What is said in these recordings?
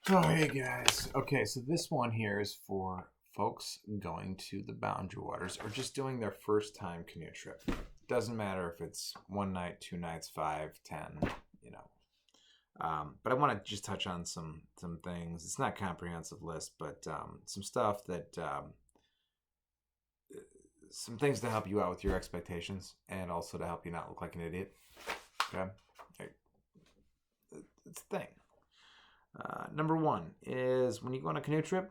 Oh, hey guys. Okay, so this one here is for folks going to the Boundary Waters or just doing their first time canoe trip. Doesn't matter if it's one night, 2 nights, 5, 10, you know. But I want to just touch on some things. It's not a comprehensive list, but some stuff that some things to help you out with your expectations and also to help you not look like an idiot. Okay, it's a thing. Number one is when you go on a canoe trip,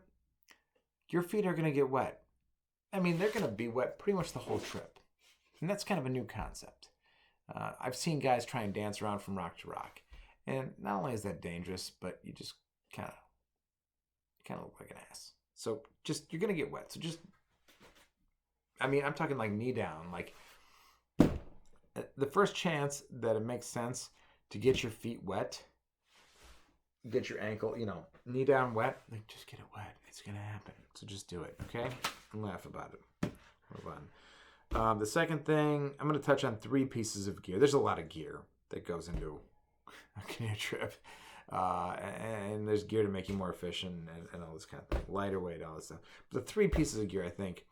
your feet are going to get wet. I mean, they're going to be wet pretty much the whole trip. And that's kind of a new concept. I've seen guys try and dance around from rock to rock. And not only is that dangerous, but you just kind of look like an ass. So just, you're going to get wet. So just, I mean, I'm talking like knee down. Like the first chance that it makes sense to get your feet wet, get your ankle, knee down wet, like just get it wet. It's going to happen. So just do it, okay? And laugh about it. Move on. The second thing, I'm going to touch on 3 pieces of gear. There's a lot of gear that goes into a canoe trip. And there's gear to make you more efficient and all this kind of thing. Lighter weight, all this stuff. But the 3 pieces of gear, I think,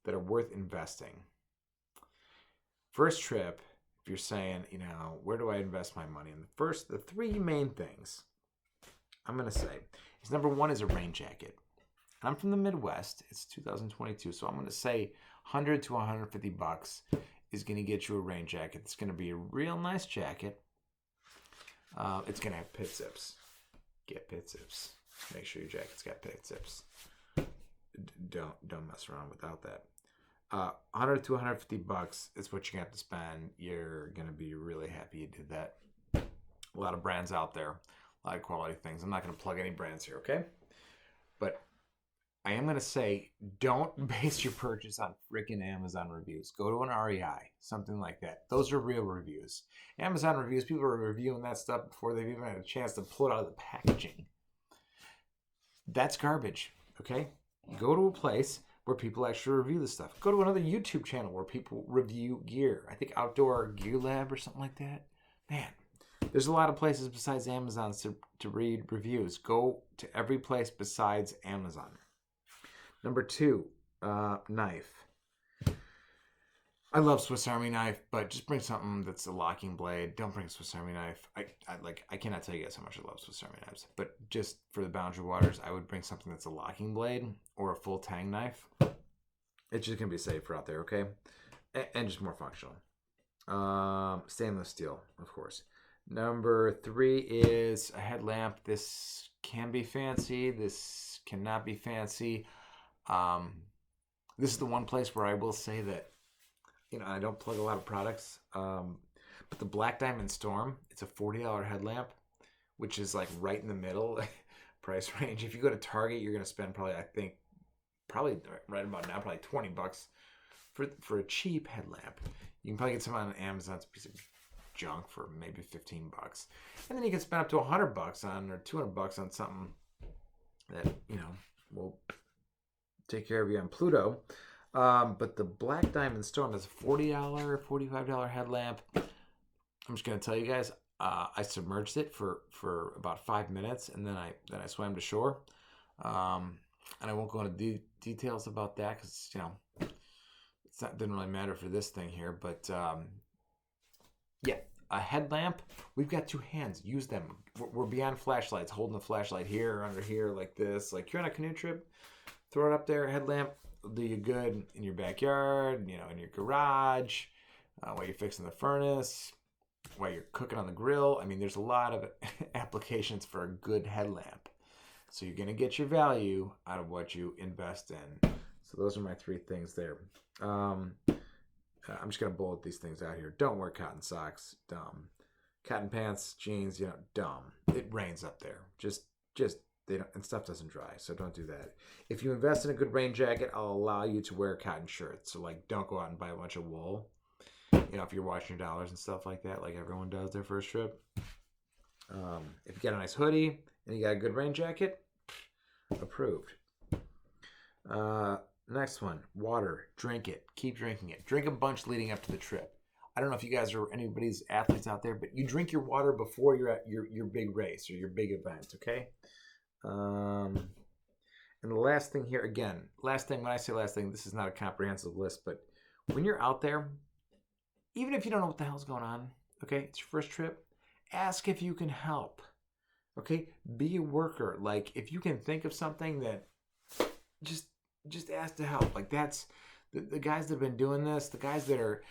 that are worth investing. First trip, if you're saying, where do I invest my money? And the 3 main things I'm going to say is number 1 is a rain jacket. I'm from the Midwest. It's 2022, so I'm going to say 100 to 150 bucks is going to get you a rain jacket. It's going to be a real nice jacket. It's going to have pit zips. Get pit zips. Make sure your jacket's got pit zips. Don't mess around without that. 100 to 150 bucks is what you're going to have to spend. You're going to be really happy you did that. A lot of brands out there. A lot of quality things. I'm not going to plug any brands here, okay? But I am going to say, don't base your purchase on freaking Amazon reviews. Go to an REI, something like that. Those are real reviews. Amazon reviews, people are reviewing that stuff before they've even had a chance to pull it out of the packaging. That's garbage, okay? Go to a place where people actually review this stuff. Go to another YouTube channel where people review gear. I think Outdoor Gear Lab or something like that. Man, there's a lot of places besides Amazon to read reviews. Go to every place besides Amazon. Number 2, knife. I love Swiss Army knife, but just bring something that's a locking blade. Don't bring a Swiss Army knife. I cannot tell you guys how much I love Swiss Army knives. But just for the Boundary Waters, I would bring something that's a locking blade or a full tang knife. It's just going to be safer out there, okay? And just more functional. Stainless steel, of course. Number 3 is a headlamp. This can be fancy. This cannot be fancy. This is the one place where I will say that, I don't plug a lot of products. But the Black Diamond Storm, it's a $40 headlamp, which is like right in the middle price range. If you go to Target, you're going to spend probably right about now, probably 20 bucks for a cheap headlamp. You can probably get some on Amazon. It's a piece of junk for maybe 15 bucks. And then you can spend up to 100 bucks on or 200 bucks on something that, will take care of you on Pluto. But the Black Diamond Storm is a $40, $45 headlamp. I'm just going to tell you guys, I submerged it for about 5 minutes and then I swam to shore. And I won't go into details about that because, didn't really matter for this thing here. But yeah, a headlamp. We've got 2 hands. Use them. We're beyond flashlights. Holding the flashlight here or under here like this. Like you're on a canoe trip. Throw it up there. Headlamp will do you good in your backyard. In your garage. While you're fixing the furnace. While you're cooking on the grill. I mean, there's a lot of applications for a good headlamp. So you're going to get your value out of what you invest in. So those are my 3 things there. I'm just going to bullet these things out here. Don't wear cotton socks. Dumb. Cotton pants, jeans, dumb. It rains up there. Just they don't, and stuff doesn't dry, so don't do that. If you invest in a good rain jacket, I'll allow you to wear cotton shirts. So don't go out and buy a bunch of wool. If you're watching your dollars and stuff like that, like everyone does their first trip. If you got a nice hoodie and you got a good rain jacket, approved. Next one, water. Drink it. Keep drinking it. Drink a bunch leading up to the trip. I don't know if you guys are anybody's athletes out there, but you drink your water before you're at your big race or your big event, okay? And the last thing here, again, last thing, when I say last thing, this is not a comprehensive list, but when you're out there, even if you don't know what the hell's going on, okay, it's your first trip, ask if you can help. Okay, be a worker. Like, if you can think of something, that just ask to help. Like, that's the guys that have been doing this, the guys that are,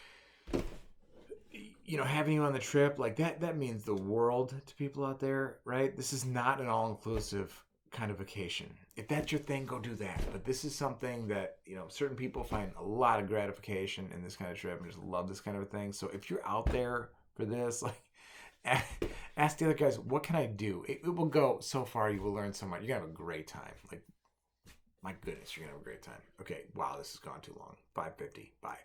having you on the trip, like that means the world to people out there, right? This is not an all-inclusive kind of vacation. If that's your thing, go do that. But this is something that, certain people find a lot of gratification in this kind of trip and just love this kind of a thing. So if you're out there for this, like, ask the other guys, what can I do? It will go so far. You will learn so much. You're going to have a great time. Like, my goodness, you're going to have a great time. Okay, wow, this has gone too long. 5:50. Bye.